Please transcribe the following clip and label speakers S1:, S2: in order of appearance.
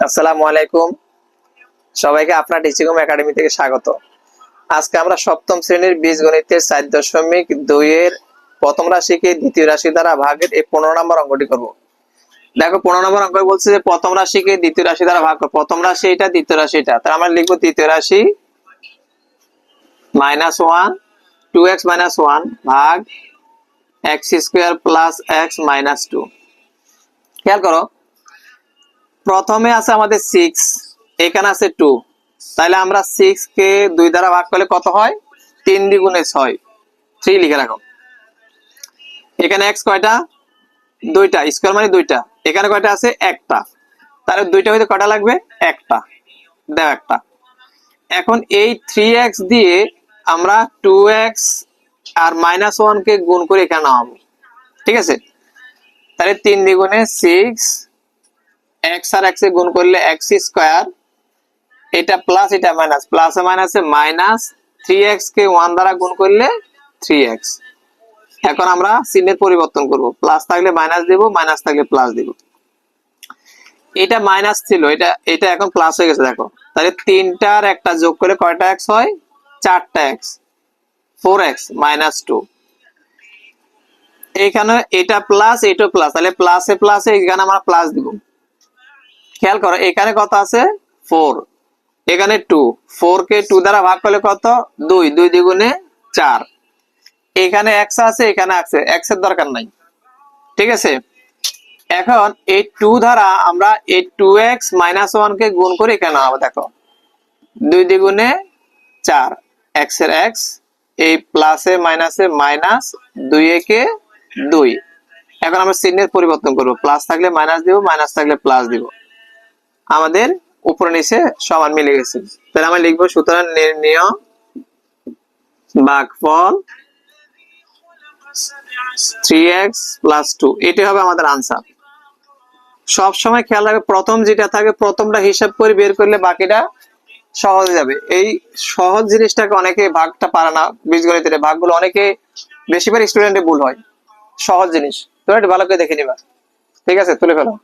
S1: আসসালামু আলাইকুম, সবাইকে আপনার টিচিংহোম একাডেমি থেকে স্বাগত। আজকে আমরা সপ্তম শ্রেণীর বীজগণিতের 4.2 এর প্রথম রাশিকে দ্বিতীয় রাশি দ্বারা ভাগের এই 15 নম্বর অঙ্কটি করব। দেখো 15 নম্বর অঙ্ক বলছে যে প্রথম রাশিকে দ্বিতীয় রাশি দ্বারা ভাগ করো। প্রথম রাশি এটা, দ্বিতীয় রাশি এটা, তাহলে আমরা লিখবো দ্বিতীয় রাশি -1 2x - 1 ভাগ x² + x - 2। খেয়াল করো, প্রথমে আছে আমাদের 6, এখানে আছে 2, তাহলে আমরা 6 কে 2 দ্বারা ভাগ করলে কত হয়? 3 × 6, 3 লিখে রাখো। এখানে x কয়টা? 2টা, স্কয়ার মানে 2টা। এখানে কয়টা আছে? একটা। তাহলে 2টা হইতে কয়টা লাগবে? একটা। দাও একটা। এখন এই 3x দিয়ে আমরা 2x আর -1 কে গুণ করে এখানে নামাবো, ঠিক আছে? তাহলে 3 × 6, x আর x এ গুণ করলে x², এটা প্লাস এটা মাইনাস, প্লাসে মাইনাসে মাইনাস, 3x কে 1 দ্বারা গুণ করলে 3x। এখন আমরা চিহ্নের পরিবর্তন করব, প্লাস থাকলে মাইনাস দেব, মাইনাস থাকলে প্লাস দেব। এটা মাইনাস ছিল, এটা এখন প্লাস হয়ে গেছে। দেখো, তাহলে 3টার একটা যোগ করে কয়টা x হয়? 4টা x, 4x - 2। এখানে এটা প্লাস, এটা প্লাস, তাহলে প্লাসে প্লাসে এখানে আমরা প্লাস দিব। খেয়াল করো, এখানে কত আছে? 4, এখানে 2, 4 কে 2 দ্বারা ভাগ করলে কত? 2, 2 দ্বিগুণে 4। এখানে x আছে, এখানে আছে, x এর দরকার নাই, ঠিক আছে? এখন এই 2 দ্বারা আমরা এই 2x - 1 কে গুণ করে এখানে আবার দেখো, 2 দ্বিগুণে 4, x এর x, এই প্লাসে মাইনাসে মাইনাস, 2 একে 2। এখন আমরা চিহ্নের পরিবর্তন করব, প্লাস থাকলে মাইনাস দিব, মাইনাস থাকলে প্লাস দিব। আমাদের উপরে নিচে সমান মিলে গেছে। তাহলে আমরা লিখবো সুতরাং নির্ণেয় ভাগফল 3x + 2, এটি হবে আমাদের আনসার। সব সময় খেয়াল রাখবে, প্রথম যেটা থাকে প্রথমটা হিসাব করে বের করলে বাকিটা সহজ যাবে। এই সহজ জিনিসটাকে অনেকে ভাগটা পারে না, বীজগণিতের ভাগগুলো অনেকে বেশিরভাগ স্টুডেন্টের ভুল হয়। সহজ জিনিস তোমরা একটু ভালো করে দেখে নিবা, ঠিক আছে? তুলে ফেলো।